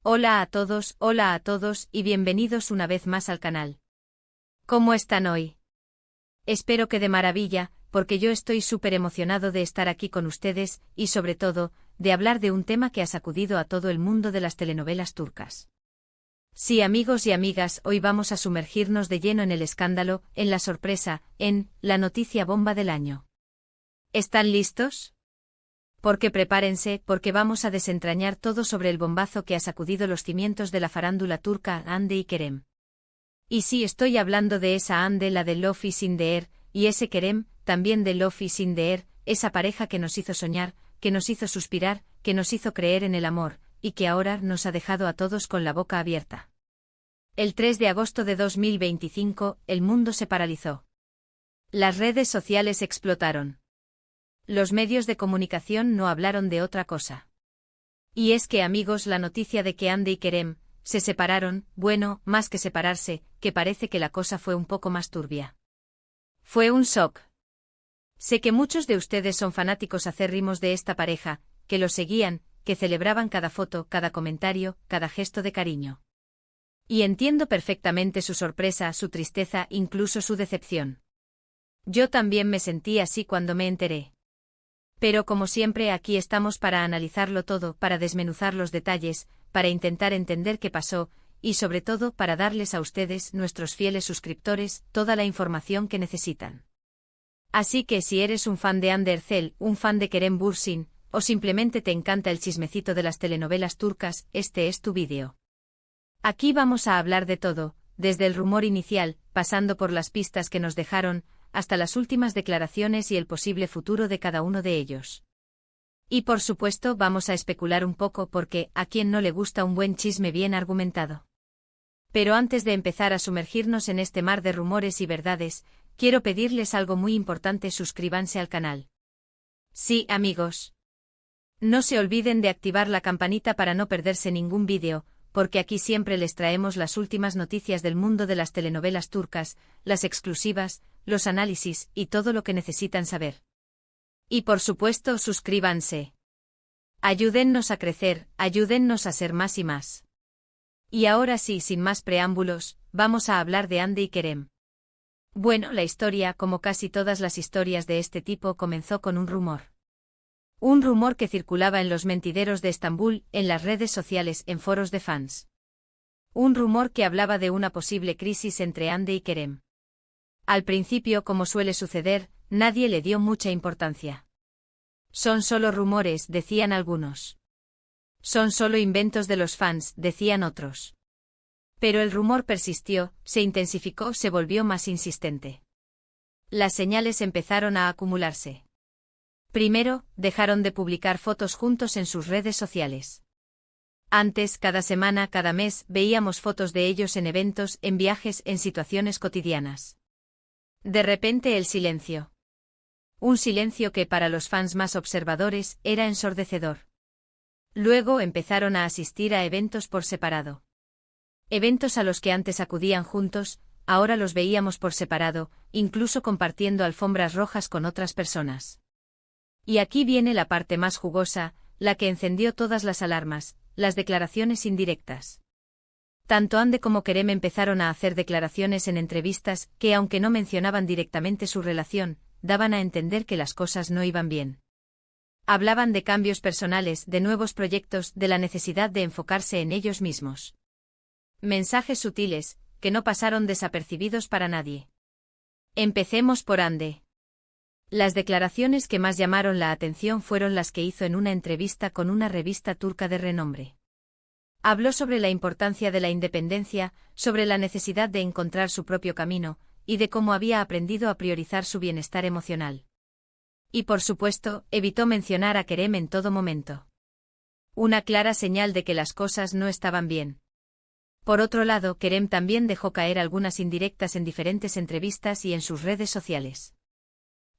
Hola a todos y bienvenidos una vez más al canal. ¿Cómo están hoy? Espero que de maravilla, porque yo estoy súper emocionado de estar aquí con ustedes y sobre todo, de hablar de un tema que ha sacudido a todo el mundo de las telenovelas turcas. Sí, amigos y amigas, hoy vamos a sumergirnos de lleno en el escándalo, en la sorpresa, en la noticia bomba del año. ¿Están listos? Porque prepárense, porque vamos a desentrañar todo sobre el bombazo que ha sacudido los cimientos de la farándula turca, Hande y Kerem. Y sí, estoy hablando de esa Hande, la de Love is in the air, y ese Kerem, también de Love is in the air, esa pareja que nos hizo soñar, que nos hizo suspirar, que nos hizo creer en el amor, y que ahora nos ha dejado a todos con la boca abierta. El 3 de agosto de 2025, el mundo se paralizó. Las redes sociales explotaron. Los medios de comunicación no hablaron de otra cosa. Y es que, amigos, la noticia de que Hande y Kerem se separaron, bueno, más que separarse, que parece que la cosa fue un poco más turbia. Fue un shock. Sé que muchos de ustedes son fanáticos acérrimos de esta pareja, que los seguían, que celebraban cada foto, cada comentario, cada gesto de cariño. Y entiendo perfectamente su sorpresa, su tristeza, incluso su decepción. Yo también me sentí así cuando me enteré. Pero como siempre aquí estamos para analizarlo todo, para desmenuzar los detalles, para intentar entender qué pasó, y sobre todo para darles a ustedes, nuestros fieles suscriptores, toda la información que necesitan. Así que si eres un fan de Hande Erçel, un fan de Kerem Bürsin, o simplemente te encanta el chismecito de las telenovelas turcas, este es tu vídeo. Aquí vamos a hablar de todo, desde el rumor inicial, pasando por las pistas que nos dejaron, hasta las últimas declaraciones y el posible futuro de cada uno de ellos. Y por supuesto vamos a especular un poco porque, ¿a quién no le gusta un buen chisme bien argumentado? Pero antes de empezar a sumergirnos en este mar de rumores y verdades, quiero pedirles algo muy importante: suscríbanse al canal. Sí, amigos. No se olviden de activar la campanita para no perderse ningún vídeo, porque aquí siempre les traemos las últimas noticias del mundo de las telenovelas turcas, las exclusivas, los análisis y todo lo que necesitan saber. Y por supuesto, suscríbanse. Ayúdennos a crecer, ayúdennos a ser más y más. Y ahora sí, sin más preámbulos, vamos a hablar de Hande y Kerem. Bueno, la historia, como casi todas las historias de este tipo, comenzó con un rumor. Un rumor que circulaba en los mentideros de Estambul, en las redes sociales, en foros de fans. Un rumor que hablaba de una posible crisis entre Hande y Kerem. Al principio, como suele suceder, nadie le dio mucha importancia. Son solo rumores, decían algunos. Son solo inventos de los fans, decían otros. Pero el rumor persistió, se intensificó, se volvió más insistente. Las señales empezaron a acumularse. Primero, dejaron de publicar fotos juntos en sus redes sociales. Antes, cada semana, cada mes, veíamos fotos de ellos en eventos, en viajes, en situaciones cotidianas. De repente el silencio. Un silencio que para los fans más observadores era ensordecedor. Luego empezaron a asistir a eventos por separado. Eventos a los que antes acudían juntos, ahora los veíamos por separado, incluso compartiendo alfombras rojas con otras personas. Y aquí viene la parte más jugosa, la que encendió todas las alarmas, las declaraciones indirectas. Tanto Hande como Kerem empezaron a hacer declaraciones en entrevistas que, aunque no mencionaban directamente su relación, daban a entender que las cosas no iban bien. Hablaban de cambios personales, de nuevos proyectos, de la necesidad de enfocarse en ellos mismos. Mensajes sutiles, que no pasaron desapercibidos para nadie. Empecemos por Hande. Las declaraciones que más llamaron la atención fueron las que hizo en una entrevista con una revista turca de renombre. Habló sobre la importancia de la independencia, sobre la necesidad de encontrar su propio camino, y de cómo había aprendido a priorizar su bienestar emocional. Y por supuesto, evitó mencionar a Kerem en todo momento. Una clara señal de que las cosas no estaban bien. Por otro lado, Kerem también dejó caer algunas indirectas en diferentes entrevistas y en sus redes sociales.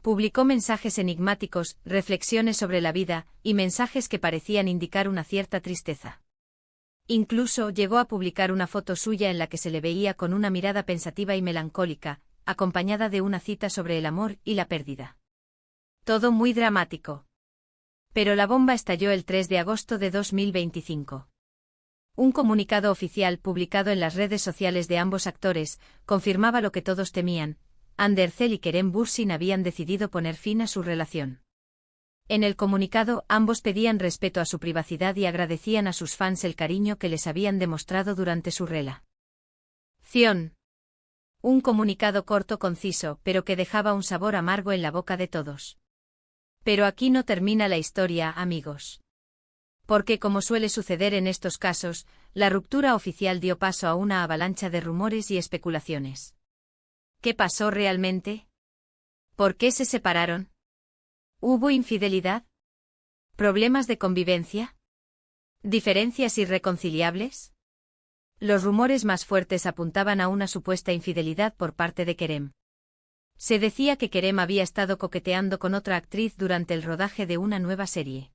Publicó mensajes enigmáticos, reflexiones sobre la vida, y mensajes que parecían indicar una cierta tristeza. Incluso llegó a publicar una foto suya en la que se le veía con una mirada pensativa y melancólica, acompañada de una cita sobre el amor y la pérdida. Todo muy dramático. Pero la bomba estalló el 3 de agosto de 2025. Un comunicado oficial publicado en las redes sociales de ambos actores confirmaba lo que todos temían: Hande Erçel y Kerem Bürsin habían decidido poner fin a su relación. En el comunicado, ambos pedían respeto a su privacidad y agradecían a sus fans el cariño que les habían demostrado durante su relación. Un comunicado corto, conciso, pero que dejaba un sabor amargo en la boca de todos. Pero aquí no termina la historia, amigos. Porque, como suele suceder en estos casos, la ruptura oficial dio paso a una avalancha de rumores y especulaciones. ¿Qué pasó realmente? ¿Por qué se separaron? ¿Hubo infidelidad? ¿Problemas de convivencia? ¿Diferencias irreconciliables? Los rumores más fuertes apuntaban a una supuesta infidelidad por parte de Kerem. Se decía que Kerem había estado coqueteando con otra actriz durante el rodaje de una nueva serie.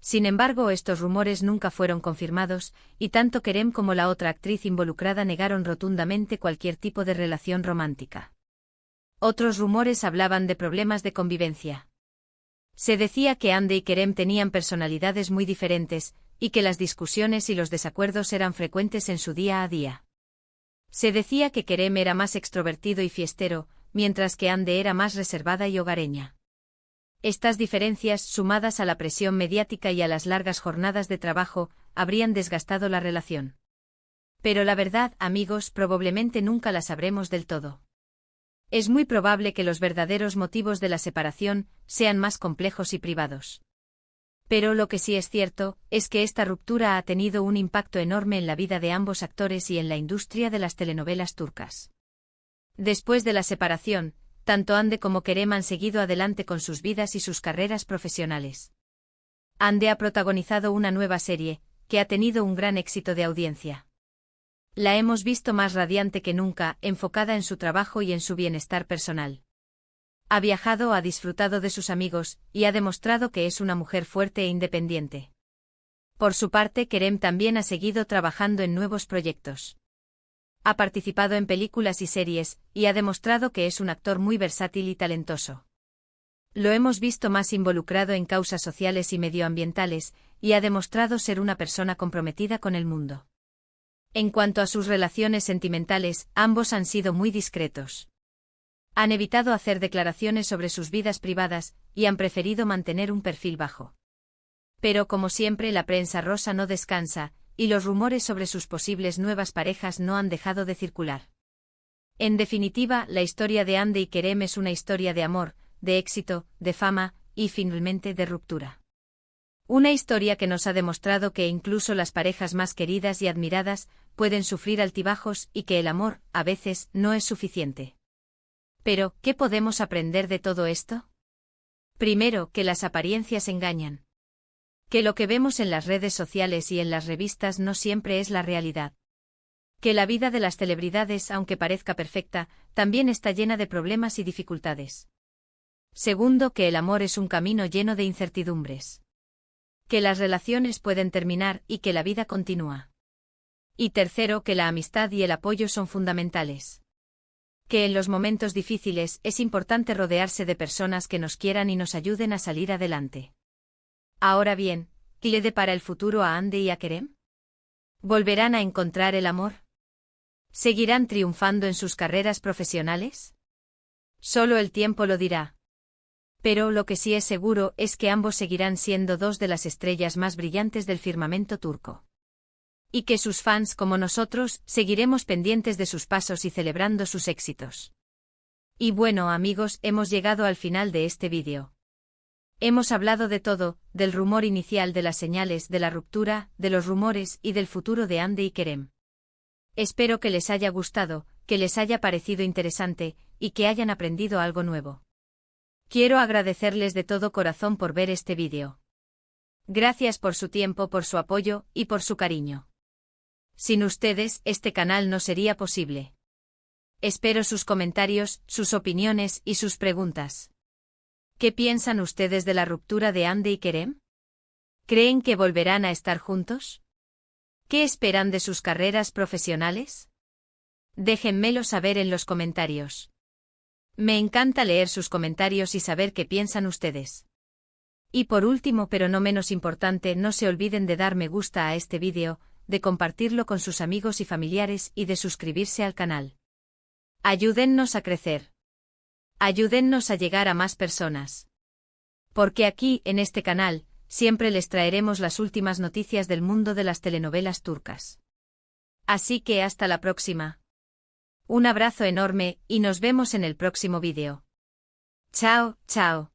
Sin embargo, estos rumores nunca fueron confirmados, y tanto Kerem como la otra actriz involucrada negaron rotundamente cualquier tipo de relación romántica. Otros rumores hablaban de problemas de convivencia. Se decía que Hande y Kerem tenían personalidades muy diferentes, y que las discusiones y los desacuerdos eran frecuentes en su día a día. Se decía que Kerem era más extrovertido y fiestero, mientras que Hande era más reservada y hogareña. Estas diferencias, sumadas a la presión mediática y a las largas jornadas de trabajo, habrían desgastado la relación. Pero la verdad, amigos, probablemente nunca la sabremos del todo. Es muy probable que los verdaderos motivos de la separación sean más complejos y privados. Pero lo que sí es cierto, es que esta ruptura ha tenido un impacto enorme en la vida de ambos actores y en la industria de las telenovelas turcas. Después de la separación, tanto Hande como Kerem han seguido adelante con sus vidas y sus carreras profesionales. Hande ha protagonizado una nueva serie, que ha tenido un gran éxito de audiencia. La hemos visto más radiante que nunca, enfocada en su trabajo y en su bienestar personal. Ha viajado, ha disfrutado de sus amigos, y ha demostrado que es una mujer fuerte e independiente. Por su parte, Kerem también ha seguido trabajando en nuevos proyectos. Ha participado en películas y series, y ha demostrado que es un actor muy versátil y talentoso. Lo hemos visto más involucrado en causas sociales y medioambientales, y ha demostrado ser una persona comprometida con el mundo. En cuanto a sus relaciones sentimentales, ambos han sido muy discretos. Han evitado hacer declaraciones sobre sus vidas privadas, y han preferido mantener un perfil bajo. Pero como siempre, la prensa rosa no descansa, y los rumores sobre sus posibles nuevas parejas no han dejado de circular. En definitiva, la historia de Hande y Kerem es una historia de amor, de éxito, de fama, y finalmente de ruptura. Una historia que nos ha demostrado que incluso las parejas más queridas y admiradas pueden sufrir altibajos y que el amor, a veces, no es suficiente. Pero, ¿qué podemos aprender de todo esto? Primero, que las apariencias engañan. Que lo que vemos en las redes sociales y en las revistas no siempre es la realidad. Que la vida de las celebridades, aunque parezca perfecta, también está llena de problemas y dificultades. Segundo, que el amor es un camino lleno de incertidumbres. Que las relaciones pueden terminar y que la vida continúa. Y tercero, que la amistad y el apoyo son fundamentales. Que en los momentos difíciles es importante rodearse de personas que nos quieran y nos ayuden a salir adelante. Ahora bien, ¿qué le depara el futuro a Hande y a Kerem? ¿Volverán a encontrar el amor? ¿Seguirán triunfando en sus carreras profesionales? Solo el tiempo lo dirá. Pero lo que sí es seguro es que ambos seguirán siendo dos de las estrellas más brillantes del firmamento turco. Y que sus fans, como nosotros, seguiremos pendientes de sus pasos y celebrando sus éxitos. Y bueno, amigos, hemos llegado al final de este vídeo. Hemos hablado de todo, del rumor inicial, de las señales, de la ruptura, de los rumores y del futuro de Hande y Kerem. Espero que les haya gustado, que les haya parecido interesante, y que hayan aprendido algo nuevo. Quiero agradecerles de todo corazón por ver este vídeo. Gracias por su tiempo, por su apoyo y por su cariño. Sin ustedes, este canal no sería posible. Espero sus comentarios, sus opiniones y sus preguntas. ¿Qué piensan ustedes de la ruptura de Hande y Kerem? ¿Creen que volverán a estar juntos? ¿Qué esperan de sus carreras profesionales? Déjenmelo saber en los comentarios. Me encanta leer sus comentarios y saber qué piensan ustedes. Y por último, pero no menos importante, no se olviden de dar me gusta a este vídeo, de compartirlo con sus amigos y familiares y de suscribirse al canal. Ayúdennos a crecer. Ayúdennos a llegar a más personas. Porque aquí, en este canal, siempre les traeremos las últimas noticias del mundo de las telenovelas turcas. Así que hasta la próxima. Un abrazo enorme y nos vemos en el próximo vídeo. Chao, chao.